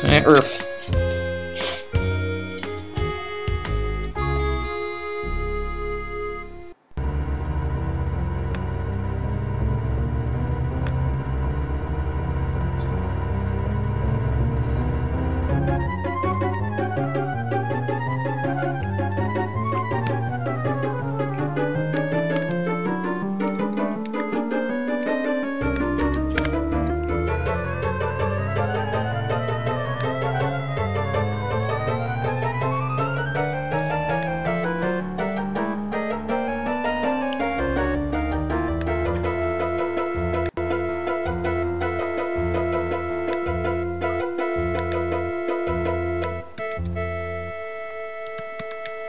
Earth.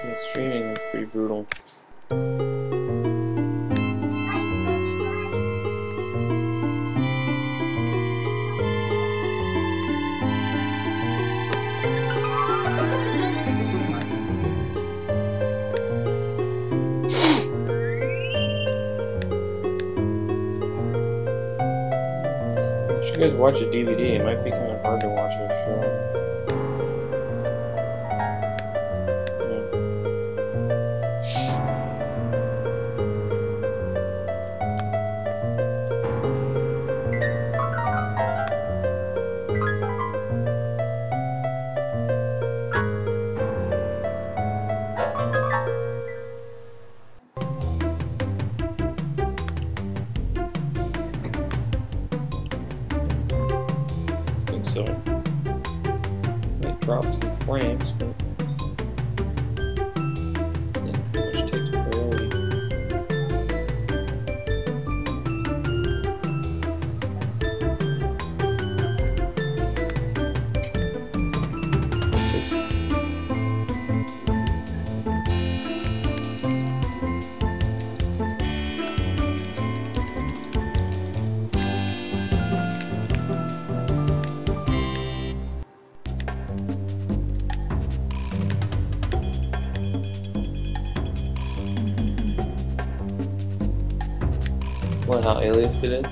The streaming is pretty brutal. You guys watch a DVD, it might be kind of hard to watch a show. So it drops some frames, but this thing pretty much takes priority. What, how aliased it is?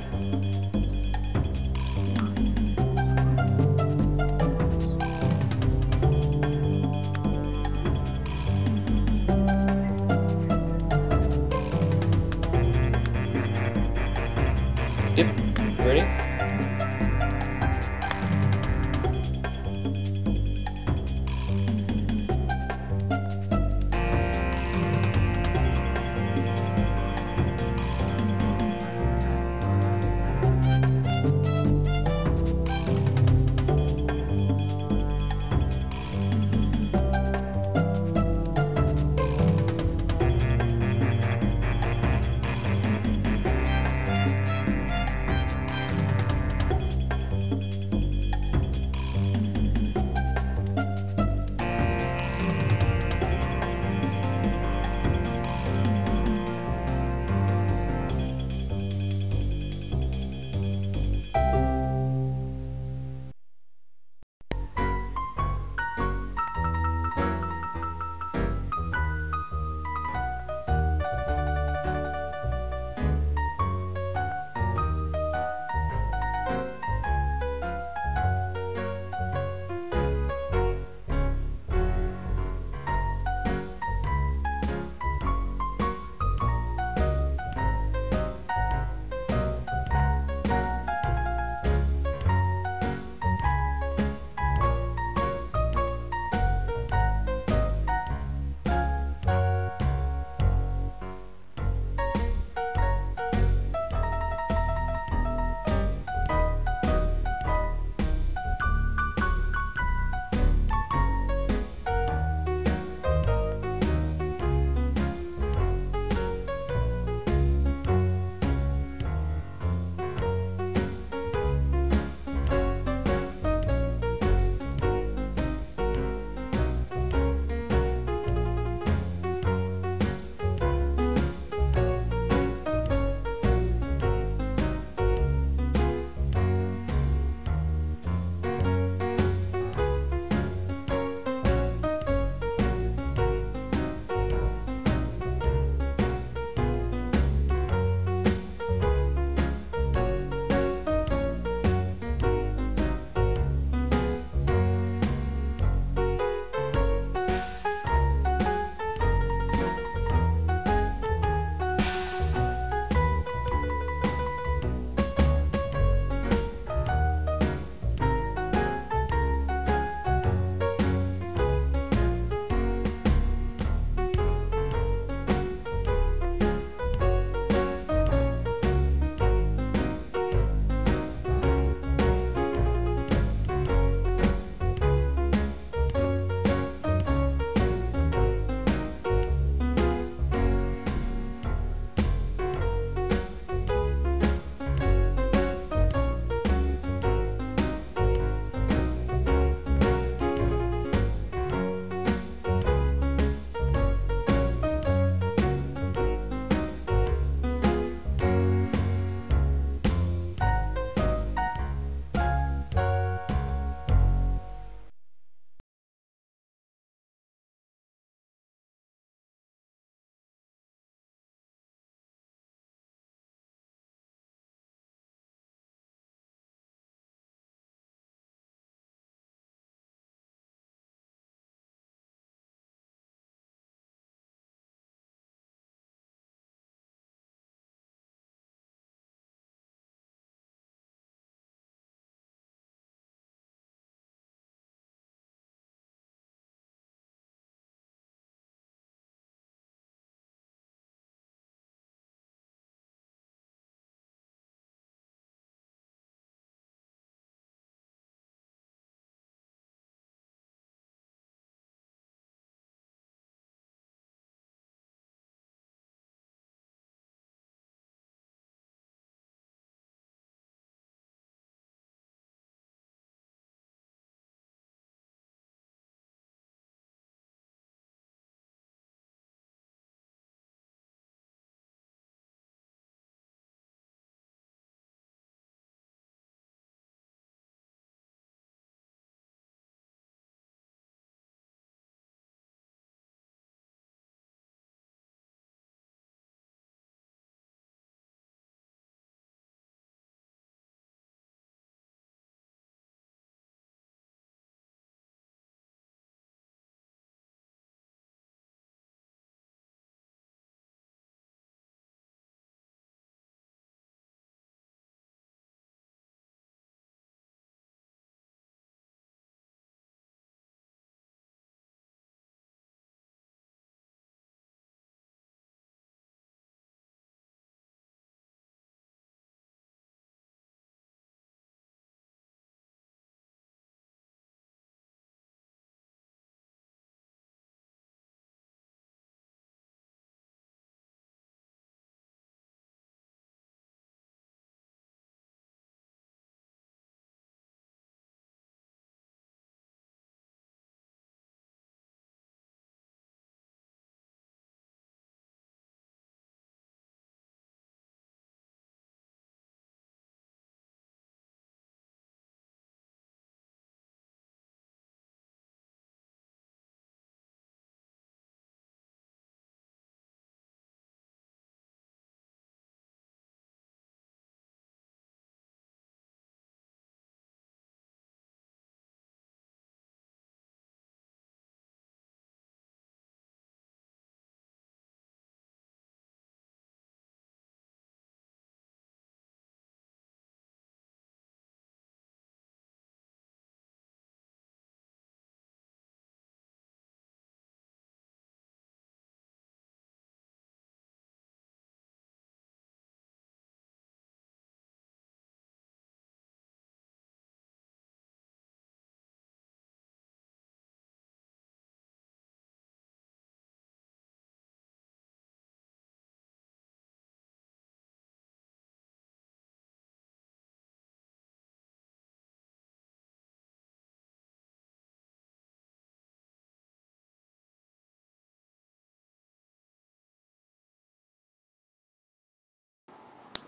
Yep, ready?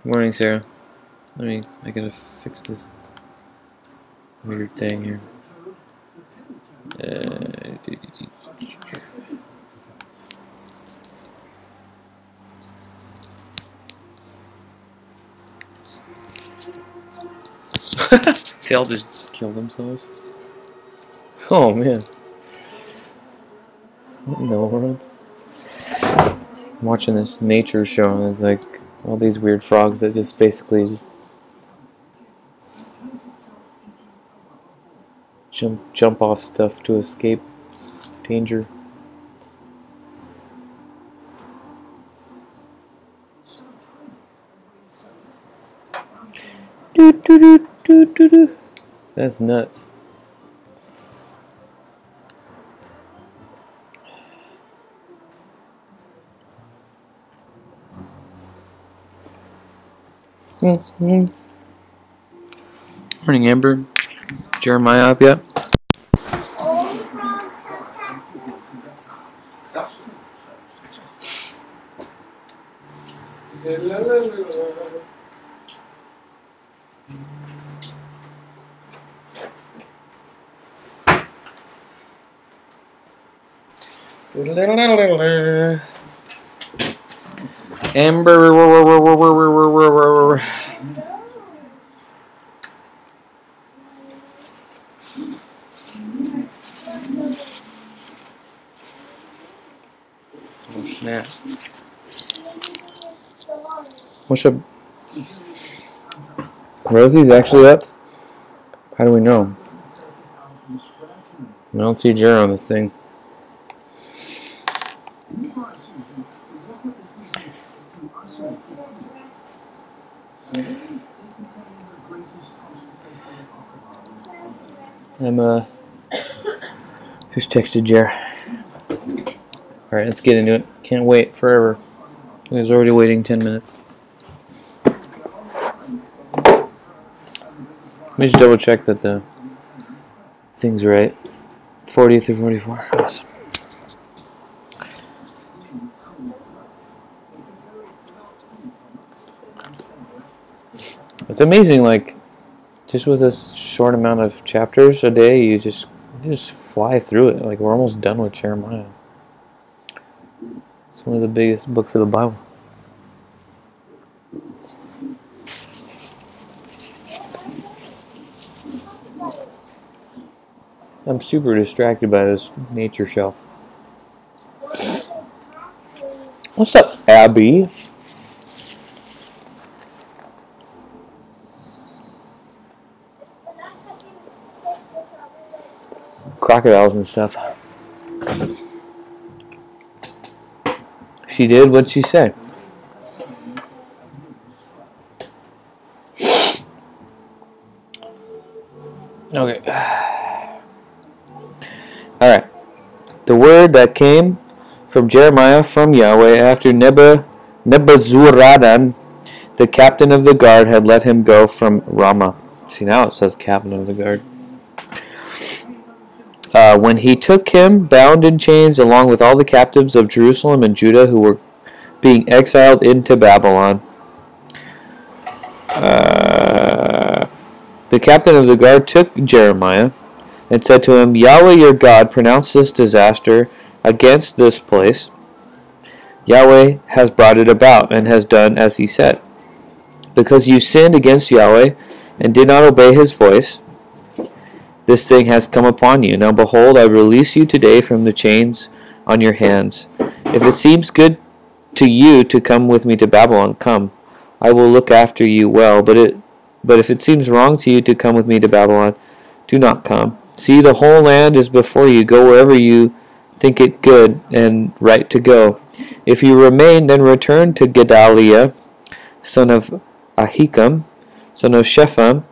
Morning, Sarah. I gotta fix this weird thing here. They all just kill themselves. Oh man. What in the world? I'm watching this nature show and it's like all these weird frogs that just basically jump off stuff to escape danger. That's nuts. Morning, Amber. Jeremiah up yet? Amber. Oh snap. What's up? Rosie's actually up? How do we know? I don't see Jer on this thing. Who's texted Jer? Alright, let's get into it. Can't wait forever. I was already waiting 10 minutes. Let me just double check that the thing's right. 40 through 44. Awesome. It's amazing, like, just with a short amount of chapters a day, you just fly through it. Like, we're almost done with Jeremiah. It's one of the biggest books of the Bible. I'm super distracted by this nature show. What's up, Abby? Crocodiles and stuff. She did what she said. Okay. Alright. The word that came from Jeremiah from Yahweh after Nebuzaradan, the captain of the guard, had let him go from Ramah. See, now it says captain of the guard. When he took him bound in chains along with all the captives of Jerusalem and Judah who were being exiled into Babylon. The captain of the guard took Jeremiah and said to him, Yahweh your God pronounced this disaster against this place. Yahweh has brought it about and has done as he said. Because you sinned against Yahweh and did not obey his voice, this thing has come upon you. Now behold, I release you today from the chains on your hands. If it seems good to you to come with me to Babylon, come. I will look after you well. But if it seems wrong to you to come with me to Babylon, do not come. See, the whole land is before you. Go wherever you think it good and right to go. If you remain, then return to Gedaliah, son of Ahikam, son of Shaphan,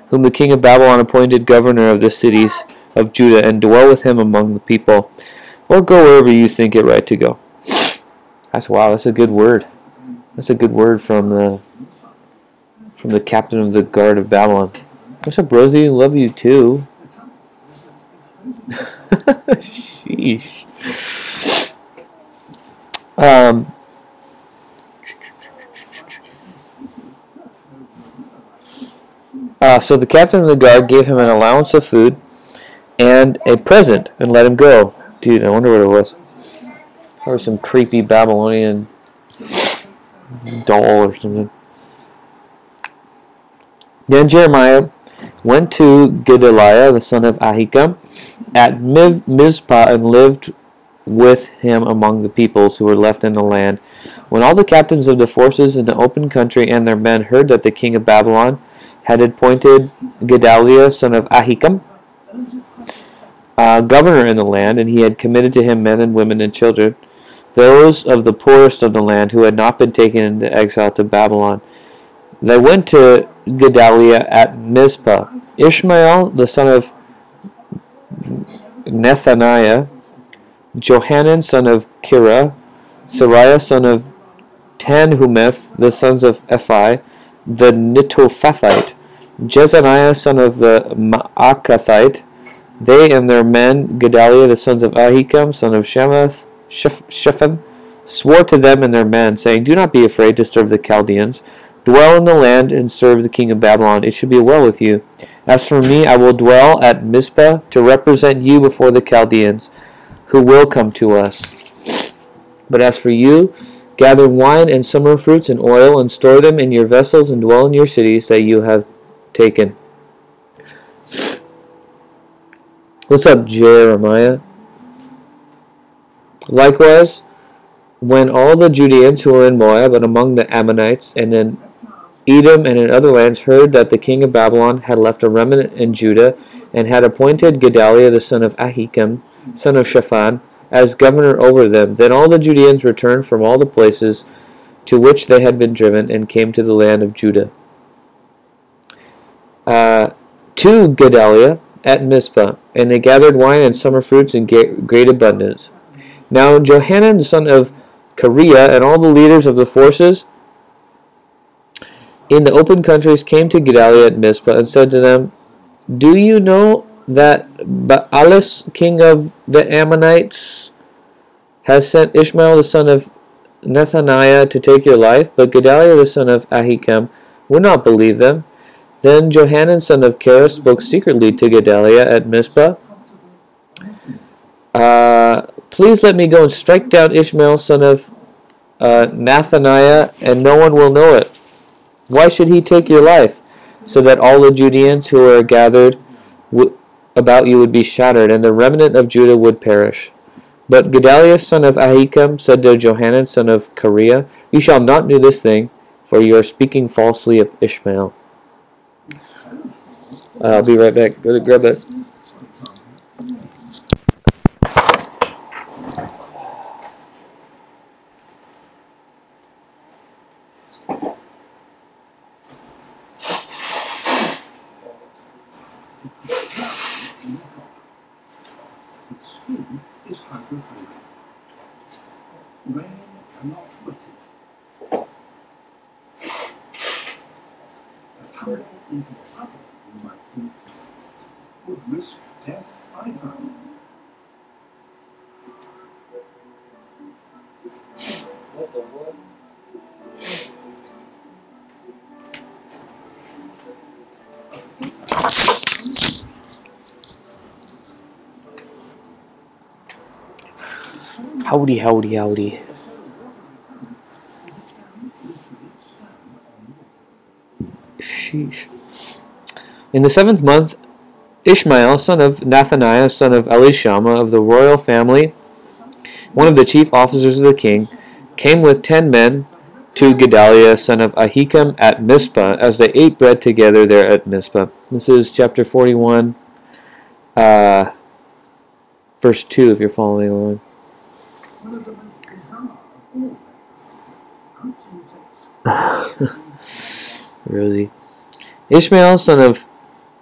whom the king of Babylon appointed governor of the cities of Judah, and dwell with him among the people, or go wherever you think it right to go. That's a good word. That's a good word from the captain of the guard of Babylon. What's up, Rosie? Love you too. Sheesh. So the captain of the guard gave him an allowance of food and a present and let him go. Dude, I wonder what it was. Or some creepy Babylonian doll or something. Then Jeremiah went to Gedaliah, the son of Ahikam, at Mizpah and lived with him among the peoples who were left in the land. When all the captains of the forces in the open country and their men heard that the king of Babylon had appointed Gedaliah, son of Ahikam, governor in the land, and he had committed to him men and women and children, those of the poorest of the land who had not been taken into exile to Babylon, they went to Gedaliah at Mizpah. Ishmael, the son of Nethaniah, Johanan, son of Kirah, Sariah, son of Tanhumeth, the sons of Ephi, the Netophathite, Jezaniah, son of the Maacathite, they and their men, Gedaliah, the sons of Ahikam, son of Shaphan, swore to them and their men, saying, Do not be afraid to serve the Chaldeans. Dwell in the land and serve the king of Babylon. It should be well with you. As for me, I will dwell at Mizpah to represent you before the Chaldeans, who will come to us. But as for you, gather wine and summer fruits and oil, and store them in your vessels, and dwell in your cities that you have taken. What's up, Jeremiah? Likewise, when all the Judeans who were in Moab and among the Ammonites and in Edom and in other lands heard that the king of Babylon had left a remnant in Judah and had appointed Gedaliah the son of Ahikam, son of Shaphan, as governor over them, then all the Judeans returned from all the places to which they had been driven and came to the land of Judah. To Gedaliah at Mizpah, and they gathered wine and summer fruits in great abundance. Now Johanan the son of Kareah and all the leaders of the forces in the open countries came to Gedaliah at Mizpah and said to them, Do you know that Baalis, king of the Ammonites, has sent Ishmael the son of Nethaniah to take your life? But Gedaliah the son of Ahikam would not believe them. Then Johanan son of Kareah spoke secretly to Gedaliah at Mizpah. Please let me go and strike down Ishmael son of Nethaniah, and no one will know it. Why should he take your life? So that all the Judeans who are gathered about you would be shattered, and the remnant of Judah would perish. But Gedaliah son of Ahikam said to Johanan son of Kareah, You shall not do this thing, for you are speaking falsely of Ishmael. I'll be right back. Go to grab it. Its skin is hydrophobic. Rain cannot wet it. A tumble into a puddle, you might think, would risk death by drowning. What the what? Howdy, howdy, howdy. Sheesh. In the 7th month, Ishmael, son of Nethaniah, son of Elishama, of the royal family, one of the chief officers of the king, came with 10 men to Gedaliah, son of Ahikam, at Mizpah, as they ate bread together there at Mizpah. This is chapter 41, verse 2, if you're following along. Really? Ishmael, son of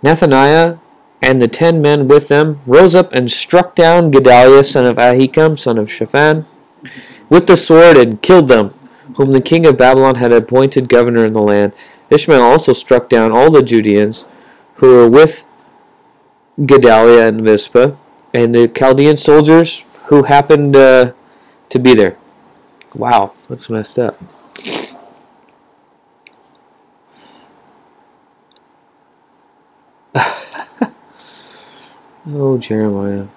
Nethaniah, and the 10 men with them rose up and struck down Gedaliah, son of Ahikam, son of Shaphan, with the sword and killed them, whom the king of Babylon had appointed governor in the land. Ishmael also struck down all the Judeans who were with Gedaliah and Mizpah, and the Chaldean soldiers who happened to be there. Wow, that's messed up. Oh, Jeremiah.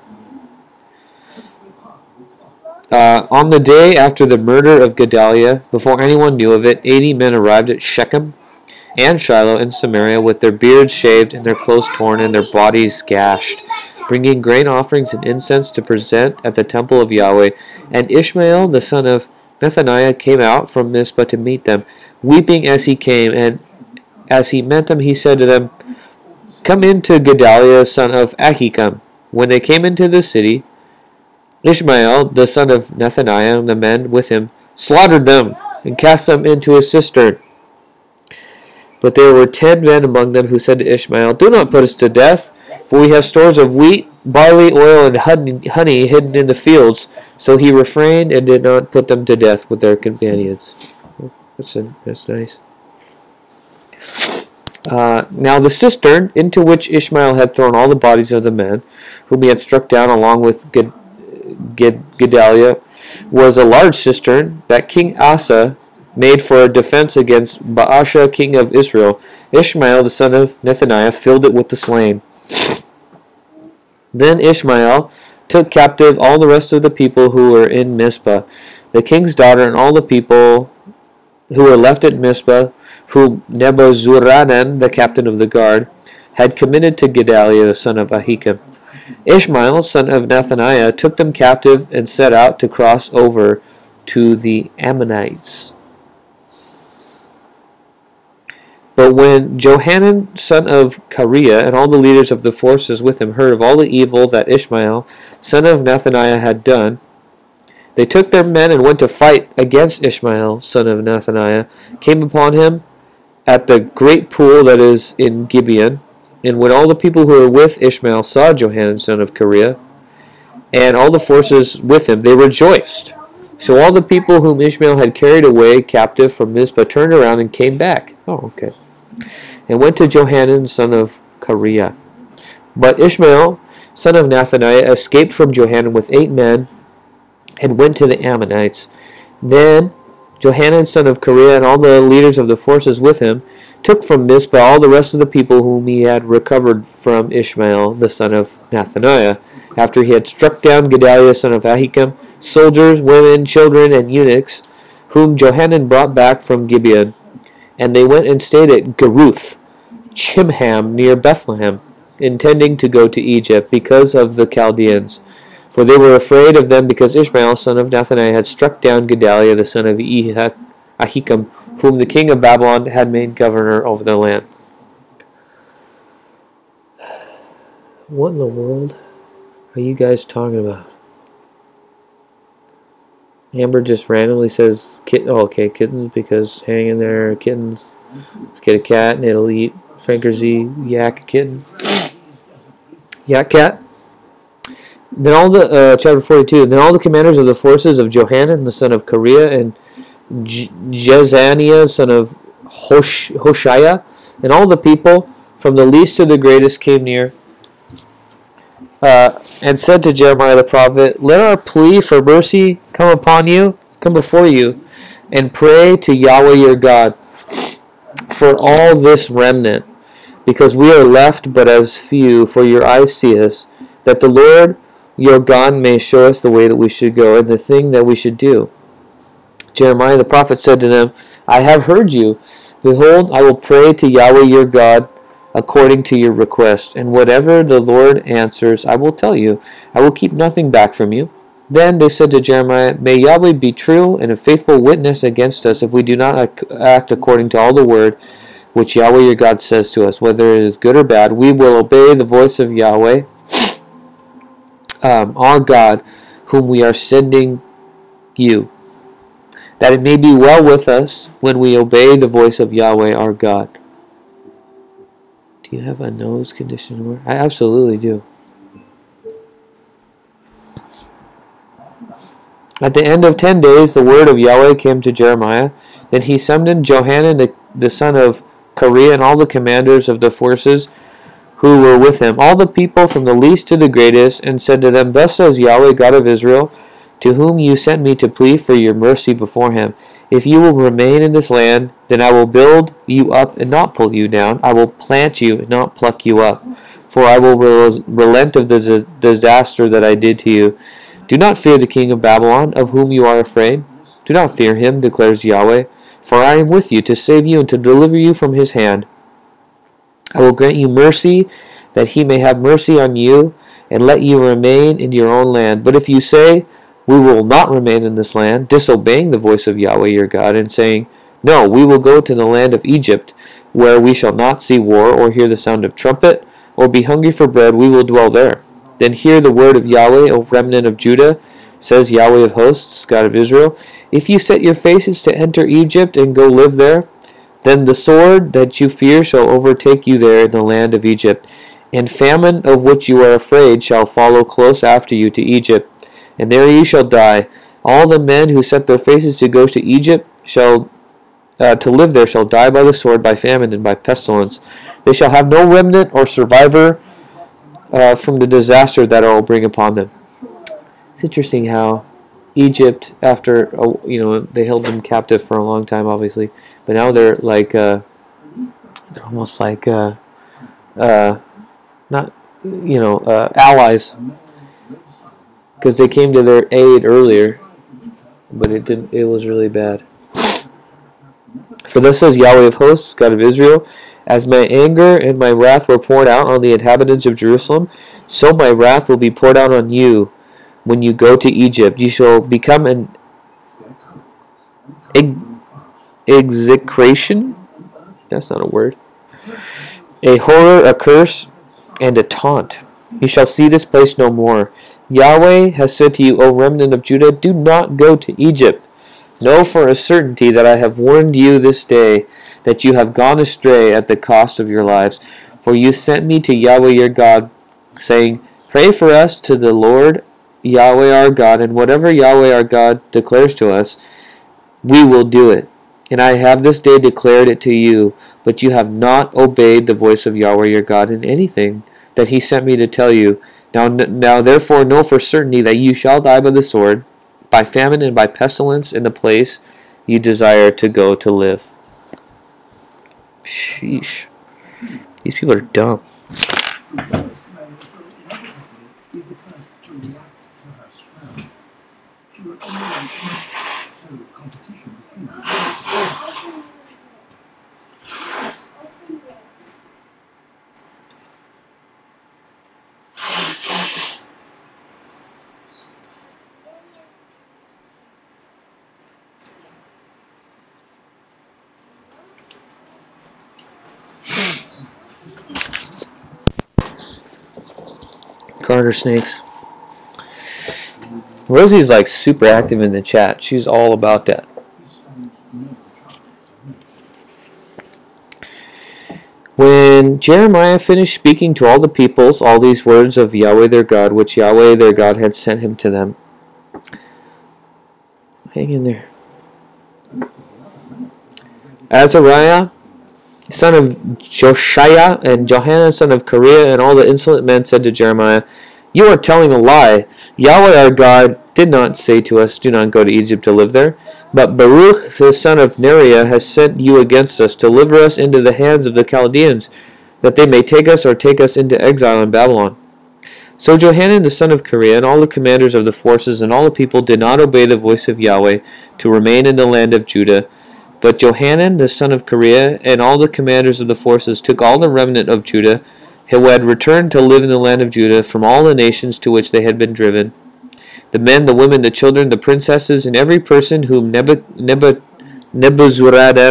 On the day after the murder of Gedaliah, before anyone knew of it, 80 men arrived at Shechem and Shiloh in Samaria with their beards shaved and their clothes torn and their bodies gashed, bringing grain offerings and incense to present at the temple of Yahweh. And Ishmael, the son of Nethaniah, came out from Mizpah to meet them, weeping as he came. And as he met them, he said to them, "Come in to Gedaliah, son of Ahikam." When they came into the city, Ishmael, the son of Nethaniah, and the men with him, slaughtered them and cast them into a cistern. But there were 10 men among them who said to Ishmael, "Do not put us to death, for we have stores of wheat, barley, oil, and honey hidden in the fields." So he refrained and did not put them to death with their companions. That's nice. Now the cistern into which Ishmael had thrown all the bodies of the men whom he had struck down along with Gedaliah was a large cistern that King Asa made for a defense against Baasha, king of Israel. Ishmael, the son of Nethaniah, filled it with the slain. Then Ishmael took captive all the rest of the people who were in Mizpah, the king's daughter, and all the people who were left at Mizpah, whom Nebuzaradan, the captain of the guard, had committed to Gedaliah, the son of Ahikam. Ishmael, son of Nethaniah, took them captive and set out to cross over to the Ammonites. But when Johanan, son of Kareah, and all the leaders of the forces with him heard of all the evil that Ishmael, son of Nethaniah, had done, they took their men and went to fight against Ishmael, son of Nethaniah, came upon him at the great pool that is in Gibeon. And when all the people who were with Ishmael saw Johanan, son of Kareah, and all the forces with him, they rejoiced. So all the people whom Ishmael had carried away captive from Mizpah turned around and came back. Oh, okay. And went to Johanan, son of Kareah. But Ishmael, son of Nethaniah, escaped from Johanan with 8 men and went to the Ammonites. Then Johanan, son of Kareah, and all the leaders of the forces with him took from Mizpah all the rest of the people whom he had recovered from Ishmael, the son of Nethaniah, after he had struck down Gedaliah, son of Ahikam, soldiers, women, children, and eunuchs, whom Johanan brought back from Gibeon. And they went and stayed at Geruth, Chimham, near Bethlehem, intending to go to Egypt because of the Chaldeans. For they were afraid of them because Ishmael, son of Nethaniah, had struck down Gedaliah, the son of Ahikam, whom the king of Babylon had made governor over the land. What in the world are you guys talking about? Amber just randomly says, kittens, because hang in there, kittens. Let's get a cat and it'll eat Frank or Z, yak kitten. Yak cat. Then all the, chapter 42, then all the commanders of the forces of Johanan, the son of Kareah, and Jezaniah, son of Hoshiah, and all the people, from the least to the greatest, came near, and said to Jeremiah the prophet, "Let our plea for mercy come before you, and pray to Yahweh your God for all this remnant, because we are left but as few, for your eyes see us, that the Lord your God may show us the way that we should go, and the thing that we should do." Jeremiah the prophet said to them, "I have heard you. Behold, I will pray to Yahweh your God according to your request, and whatever the Lord answers, I will tell you. I will keep nothing back from you." Then they said to Jeremiah, "May Yahweh be true and a faithful witness against us if we do not act according to all the word which Yahweh your God says to us, whether it is good or bad. We will obey the voice of Yahweh, our God, whom we are sending you, that it may be well with us when we obey the voice of Yahweh our God." Do you have a nose condition? I absolutely do. At the end of 10 days, the word of Yahweh came to Jeremiah. Then he summoned Johanan, the son of Kareah, and all the commanders of the forces who were with him, all the people from the least to the greatest, and said to them, "Thus says Yahweh, God of Israel, to whom you sent me to plead for your mercy before him. If you will remain in this land, then I will build you up and not pull you down. I will plant you and not pluck you up. for I will relent of the disaster that I did to you. Do not fear the king of Babylon, of whom you are afraid. Do not fear him, declares Yahweh, for I am with you to save you and to deliver you from his hand. I will grant you mercy, that he may have mercy on you, and let you remain in your own land. But if you say, we will not remain in this land, disobeying the voice of Yahweh your God, and saying, no, we will go to the land of Egypt, where we shall not see war, or hear the sound of trumpet, or be hungry for bread, we will dwell there. Then hear the word of Yahweh, O remnant of Judah, says Yahweh of hosts, God of Israel. If you set your faces to enter Egypt and go live there, then the sword that you fear shall overtake you there in the land of Egypt, and famine of which you are afraid shall follow close after you to Egypt, and there you shall die. All the men who set their faces to go to Egypt to live there shall die by the sword, by famine, and by pestilence. They shall have no remnant or survivor from the disaster that I will bring upon them. It's interesting how Egypt, after they held them captive for a long time, obviously, but now they're like they're almost like not allies, because they came to their aid earlier, but it didn't. It was really bad. For thus says Yahweh of hosts, God of Israel, as my anger and my wrath were poured out on the inhabitants of Jerusalem, so my wrath will be poured out on you when you go to Egypt. You shall become an execration. That's not a word. A horror, a curse, and a taunt. You shall see this place no more. Yahweh has said to you, O remnant of Judah, do not go to Egypt. Know for a certainty that I have warned you this day, that you have gone astray at the cost of your lives. For you sent me to Yahweh your God, saying, pray for us to the Lord Yahweh our God, and whatever Yahweh our God declares to us, we will do it. And I have this day declared it to you, but you have not obeyed the voice of Yahweh your God in anything that he sent me to tell you. Now therefore know for certainty that you shall die by the sword, by famine and by pestilence in the place you desire to go to live. Sheesh. These people are dumb. Garter snakes. Rosie's like super active in the chat. She's all about that. When Jeremiah finished speaking to all the peoples all these words of Yahweh their God, which Yahweh their God had sent him to them. Hang in there. Azariah, son of Joshiah, and Johanan, son of Kareah, and all the insolent men said to Jeremiah, you are telling a lie. Yahweh our God did not say to us, do not go to Egypt to live there. But Baruch, the son of Neriah, has sent you against us to deliver us into the hands of the Chaldeans, that they may take us or take us into exile in Babylon. So Johanan, the son of Kareah, and all the commanders of the forces, and all the people did not obey the voice of Yahweh to remain in the land of Judah. But Johanan, the son of Kareah, and all the commanders of the forces took all the remnant of Judah, who had returned to live in the land of Judah from all the nations to which they had been driven, the men, the women, the children, the princesses, and every person whom Nebuzaradan,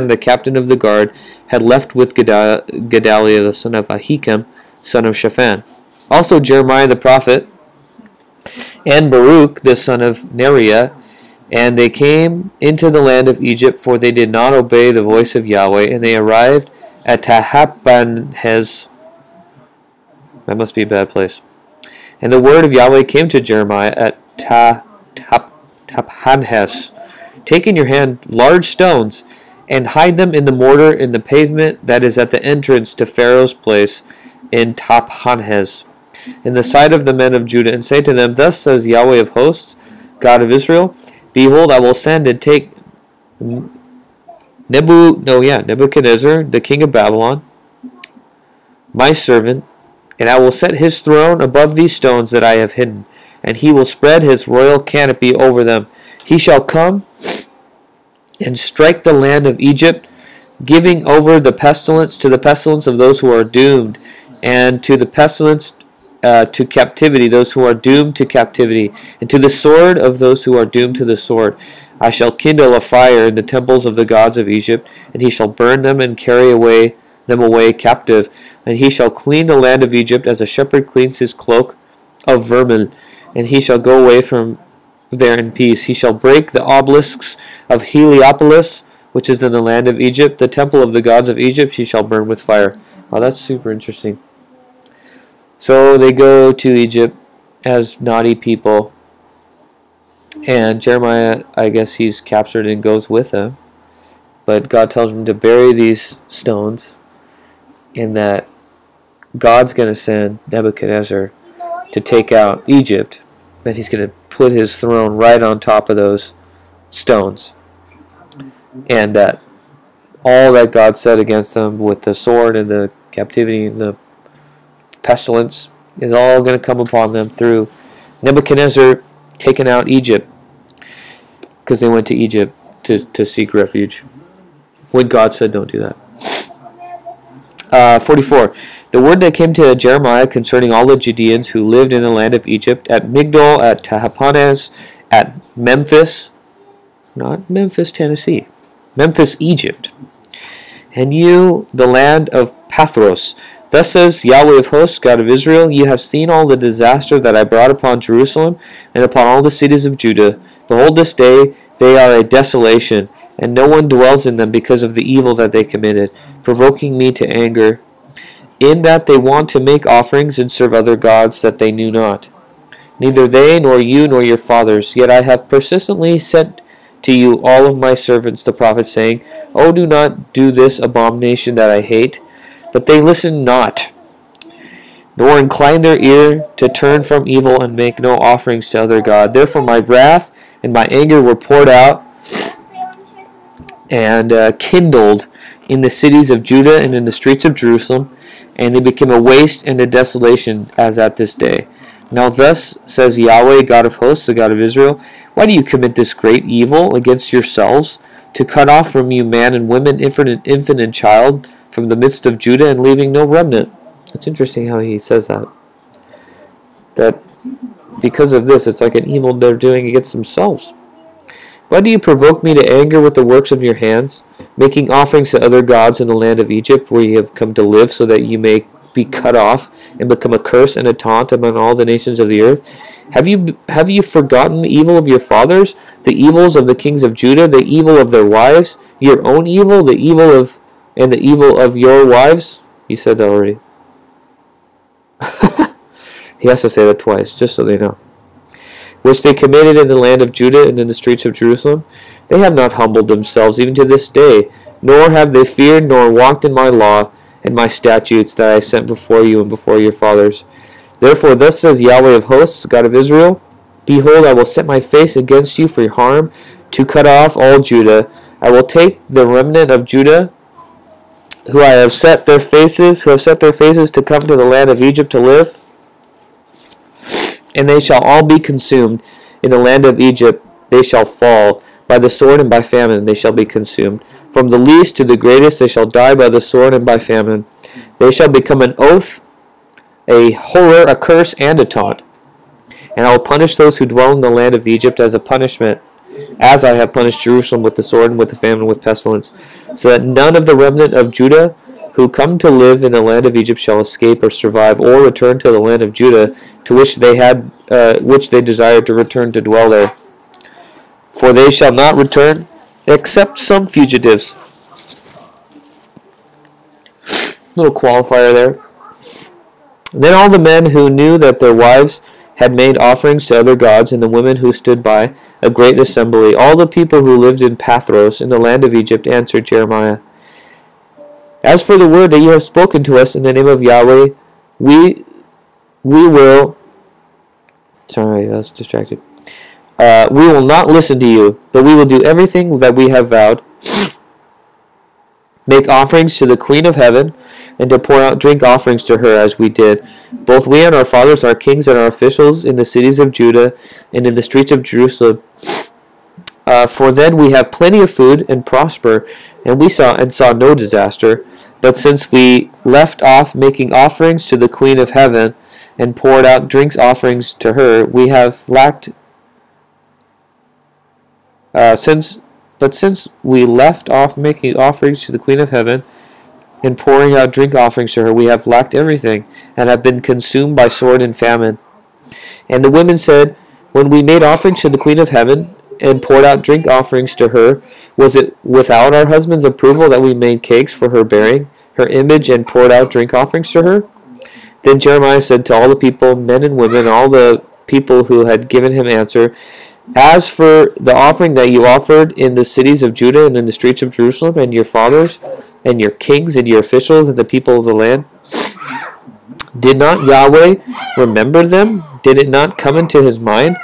the captain of the guard, had left with Gedaliah, the son of Ahikam, son of Shaphan. Also Jeremiah the prophet, and Baruch, the son of Neriah, and they came into the land of Egypt, for they did not obey the voice of Yahweh, and they arrived at Tahpanhes. That must be a bad place. And the word of Yahweh came to Jeremiah at Tahpanhes. Take in your hand large stones, and hide them in the mortar in the pavement that is at the entrance to Pharaoh's place in Tahpanhes, in the sight of the men of Judah, and say to them, thus says Yahweh of hosts, God of Israel, behold, I will send and take Nebuchadnezzar, the king of Babylon, my servant, And I will set his throne above these stones that I have hidden, and he will spread his royal canopy over them. He shall come and strike the land of Egypt, giving over the pestilence to the pestilence of those who are doomed, and to the pestilence to captivity, those who are doomed to captivity, and to the sword of those who are doomed to the sword. I shall kindle a fire in the temples of the gods of Egypt, and he shall burn them and carry them away captive. And he shall clean the land of Egypt as a shepherd cleans his cloak of vermin, and he shall go away from there in peace. He shall break the obelisks of Heliopolis, which is in the land of Egypt. The temple of the gods of Egypt he shall burn with fire. Wow, that's super interesting. So they go to Egypt as naughty people, and Jeremiah, I guess he's captured and goes with them. But God tells him to bury these stones, and that God's going to send Nebuchadnezzar to take out Egypt, and he's going to put his throne right on top of those stones. And that all that God said against them with the sword and the captivity and the pestilence is all going to come upon them through Nebuchadnezzar taking out Egypt, because they went to Egypt to seek refuge when God said don't do that. 44. The word that came to Jeremiah concerning all the Judeans who lived in the land of Egypt, at Migdol, at Tahpanhes, at Memphis, not Memphis, Tennessee, Memphis, Egypt, and you, the land of Pathros. Thus says Yahweh of hosts, God of Israel, you have seen all the disaster that I brought upon Jerusalem and upon all the cities of Judah. Behold, this day they are a desolation, and no one dwells in them because of the evil that they committed, provoking me to anger, in that they want to make offerings and serve other gods that they knew not. Neither they, nor you, nor your fathers. Yet I have persistently sent to you all of my servants the prophets, saying, Oh, do not do this abomination that I hate. But they listen not, nor incline their ear to turn from evil and make no offerings to other God. Therefore my wrath and my anger were poured out and kindled in the cities of Judah and in the streets of Jerusalem, and they became a waste and a desolation as at this day. Now thus says Yahweh, God of hosts, the God of Israel, why do you commit this great evil against yourselves, to cut off from you man and woman, infant and child, from the midst of Judah, and leaving no remnant? It's interesting how he says that. That because of this, it's like an evil they're doing against themselves. Why do you provoke me to anger with the works of your hands, making offerings to other gods in the land of Egypt, where you have come to live, so that you may be cut off and become a curse and a taunt among all the nations of the earth? Have you forgotten the evil of your fathers, the evils of the kings of Judah, the evil of their wives, your own evil, the evil of your wives? He said that already. He has to say that twice, just so they know. Which they committed in the land of Judah and in the streets of Jerusalem. They have not humbled themselves even to this day, nor have they feared nor walked in my law and my statutes that I sent before you and before your fathers. Therefore thus says Yahweh of hosts, God of Israel, Behold, I will set my face against you for harm, to cut off all Judah. I will take the remnant of Judah, who have set their faces to come to the land of Egypt to live, and they shall all be consumed. In the land of Egypt they shall fall. By the sword and by famine they shall be consumed. From the least to the greatest they shall die by the sword and by famine. They shall become an oath, a horror, a curse, and a taunt. And I will punish those who dwell in the land of Egypt as a punishment, as I have punished Jerusalem with the sword and with the famine and with pestilence, so that none of the remnant of Judah who come to live in the land of Egypt shall escape or survive, or return to the land of Judah, to which they desired to return to dwell there. For they shall not return, except some fugitives. Little qualifier there. Then all the men who knew that their wives had made offerings to other gods, and the women who stood by, a great assembly, all the people who lived in Pathros in the land of Egypt, answered Jeremiah, As for the word that you have spoken to us in the name of Yahweh, we will... Sorry, I was distracted. We will not listen to you, but we will do everything that we have vowed. make offerings to the Queen of Heaven, and to pour out drink offerings to her, as we did, both we and our fathers, our kings and our officials, in the cities of Judah and in the streets of Jerusalem. For then we have plenty of food and prosper, and we saw no disaster. But since we left off making offerings to the Queen of Heaven, and poured out drink offerings to her, we have lacked. Since we left off making offerings to the Queen of Heaven, and pouring out drink offerings to her, we have lacked everything, and have been consumed by sword and famine. And the women said, when we made offerings to the Queen of Heaven, and poured out drink offerings to her, was it without our husband's approval that we made cakes for her bearing her image, and poured out drink offerings to her? Then Jeremiah said to all the people, men and women, all the people who had given him answer, as for the offering that you offered in the cities of Judah and in the streets of Jerusalem, and your fathers, and your kings, and your officials, and the people of the land, did not Yahweh remember them? Did it not come into his mind?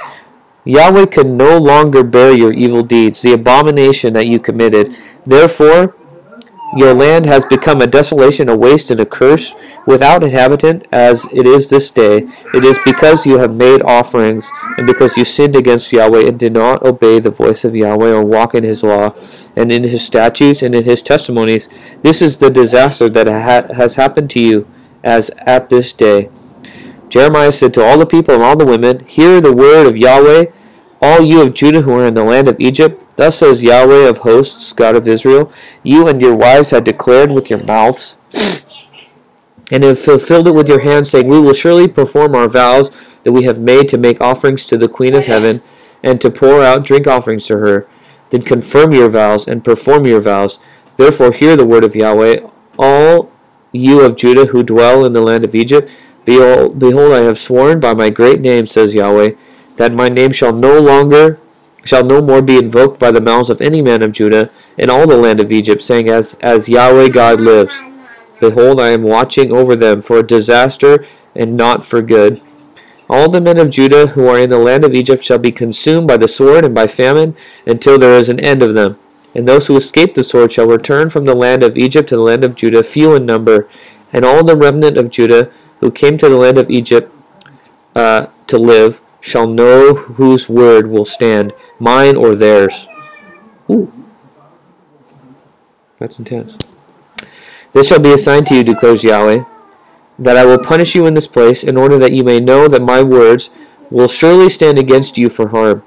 Yahweh could no longer bear your evil deeds, the abomination that you committed. Therefore, your land has become a desolation, a waste, and a curse, without inhabitant, as it is this day. It is because you have made offerings, and because you sinned against Yahweh, and did not obey the voice of Yahweh, or walk in his law, and in his statutes, and in his testimonies. This is the disaster that has happened to you, as at this day. Jeremiah said to all the people and all the women, hear the word of Yahweh, all you of Judah who are in the land of Egypt. Thus says Yahweh of hosts, God of Israel, you and your wives had declared with your mouths, and have fulfilled it with your hands, saying, we will surely perform our vows that we have made to make offerings to the Queen of Heaven, and to pour out drink offerings to her. Then confirm your vows, and perform your vows. Therefore hear the word of Yahweh, all you of Judah who dwell in the land of Egypt. Behold, I have sworn by my great name, says Yahweh, that my name shall no more be invoked by the mouths of any man of Judah in all the land of Egypt, saying, as Yahweh God lives, behold, I am watching over them for a disaster and not for good. All the men of Judah who are in the land of Egypt shall be consumed by the sword and by famine until there is an end of them. And those who escape the sword shall return from the land of Egypt to the land of Judah, few in number. And all the remnant of Judah who came to the land of Egypt to live shall know whose word will stand, mine or theirs. Ooh, that's intense. This shall be a sign to you, declares Yahweh, that I will punish you in this place, in order that you may know that my words will surely stand against you for harm.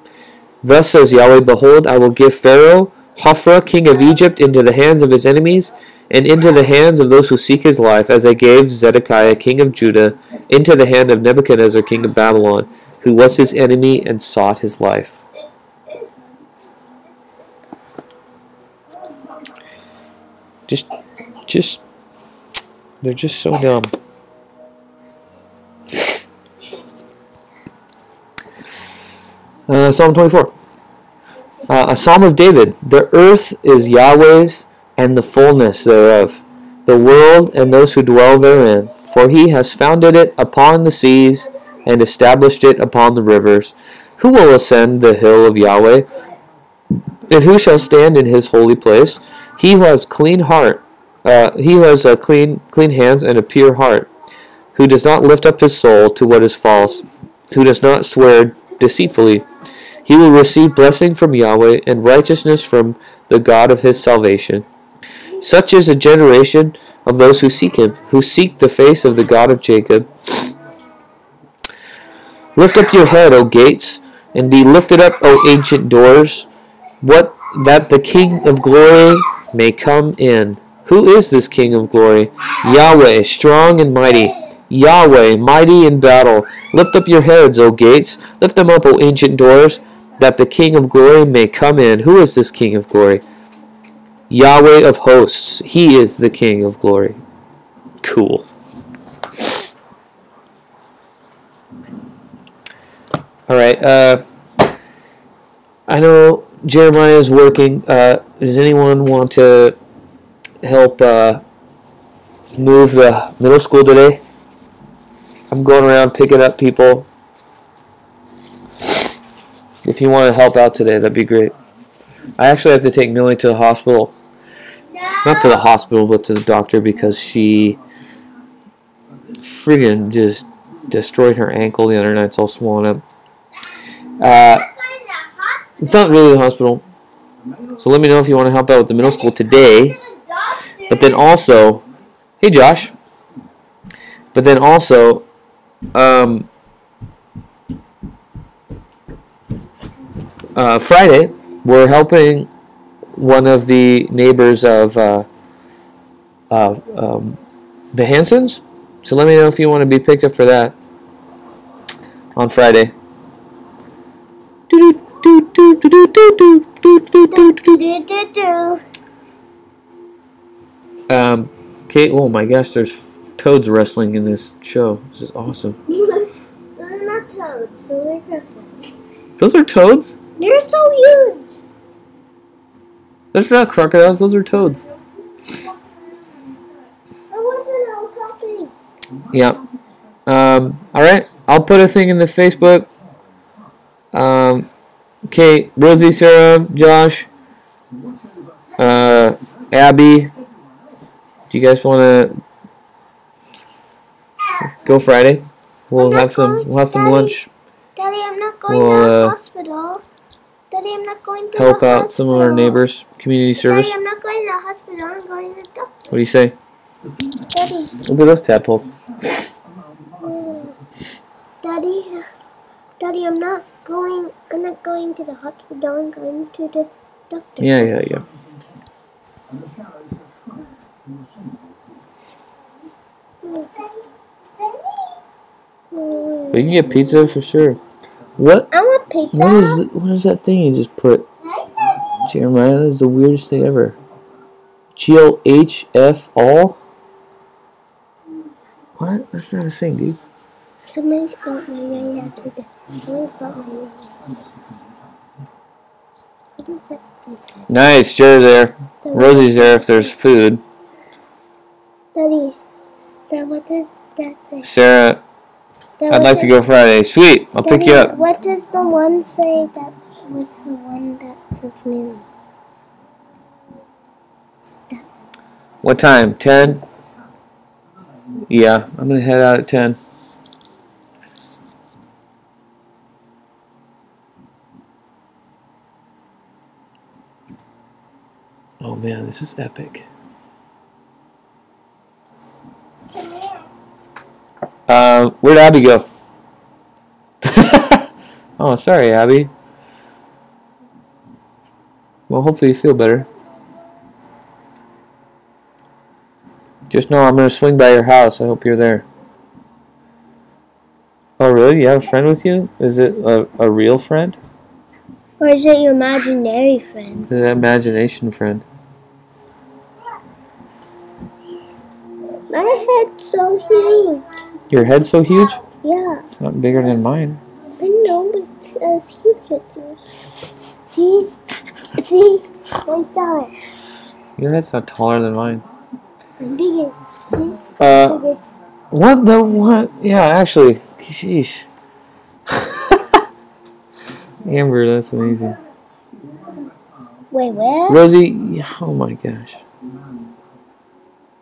Thus says Yahweh, behold, I will give Pharaoh, Hophra, king of Egypt, into the hands of his enemies, and into the hands of those who seek his life, as I gave Zedekiah, king of Judah, into the hand of Nebuchadnezzar, king of Babylon, who was his enemy and sought his life. They're just so dumb. Psalm 24. A psalm of David. The earth is Yahweh's, and the fullness thereof, the world and those who dwell therein. For he has founded it upon the seas, and established it upon the rivers. Who will ascend the hill of Yahweh? And who shall stand in his holy place? He who has clean heart, he who has clean hands and a pure heart, who does not lift up his soul to what is false, who does not swear deceitfully. He will receive blessing from Yahweh, and righteousness from the God of his salvation. Such is a generation of those who seek him, who seek the face of the God of Jacob. Lift up your head, O gates, and be lifted up, O ancient doors, that the King of glory may come in. Who is this King of glory? Yahweh, strong and mighty. Yahweh, mighty in battle. Lift up your heads, O gates. Lift them up, O ancient doors, that the King of glory may come in. Who is this King of glory? Yahweh of hosts. He is the King of glory. Cool. Alright, I know Jeremiah is working. Does anyone want to help move the middle school today? I'm going around picking up people. If you want to help out today, that'd be great. I actually have to take Millie to the hospital not to the hospital, but to the doctor because she friggin' just destroyed her ankle the other night. It's all swollen up. It's not really the hospital. So let me know if you want to help out with the middle school today. But then also, hey Josh. But then also, Friday, we're helping one of the neighbors of the Hansons. So let me know if you want to be picked up for that on Friday. Okay, oh my gosh, there's toads wrestling in this show. This is awesome. Those are not toads, those are crocodiles. Those are toads? They're so huge. Those are not crocodiles, those are toads. I was helping. Yeah. Alright, I'll put a thing in the Facebook. Okay, Rosie, Sarah, Josh, Abby. Do you guys want to go Friday? We'll have some lunch. Daddy, I'm not going to the hospital. Daddy, I'm not going to help out some of our neighbors, community service. Daddy, I'm not going to the hospital. I'm going to the doctor. What do you say? Daddy. Look at those tadpoles. Daddy, I'm not going to the hospital. I'm going to the doctor. Yeah. We can get pizza for sure. What? I want pizza. What is that thing you just put? Jeremiah, that is the weirdest thing ever. GLHF all? What? That's not a thing, dude. Somebody spelled my YAC today. Somebody spelled my YAC. What is that? Nice, Jer's there. Rosie's there if there's food. Daddy, what does that say? Sarah, I'd like to go Friday. Sweet, I'll pick you up. What does the one say that was the one that says Millie? What time? 10? Yeah, I'm going to head out at 10. Oh man, this is epic. Where'd Abby go? Oh, sorry, Abby. Well, hopefully you feel better. Just know I'm going to swing by your house. I hope you're there. Oh, really? You have a friend with you? Is it a real friend? Or is it your imaginary friend? Is it an imagination friend? My head's so huge. Your head's so huge? Yeah. It's not bigger than mine. I know, but it's as huge as yours. See? I'm taller. Your head's not taller than mine. I'm bigger. See? Bigger. What the what? Yeah, actually. Sheesh. Amber, that's amazing. Wait, where? Rosie, oh my gosh.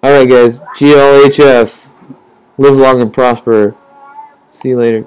Alright guys, GLHF. Live long and prosper. See you later.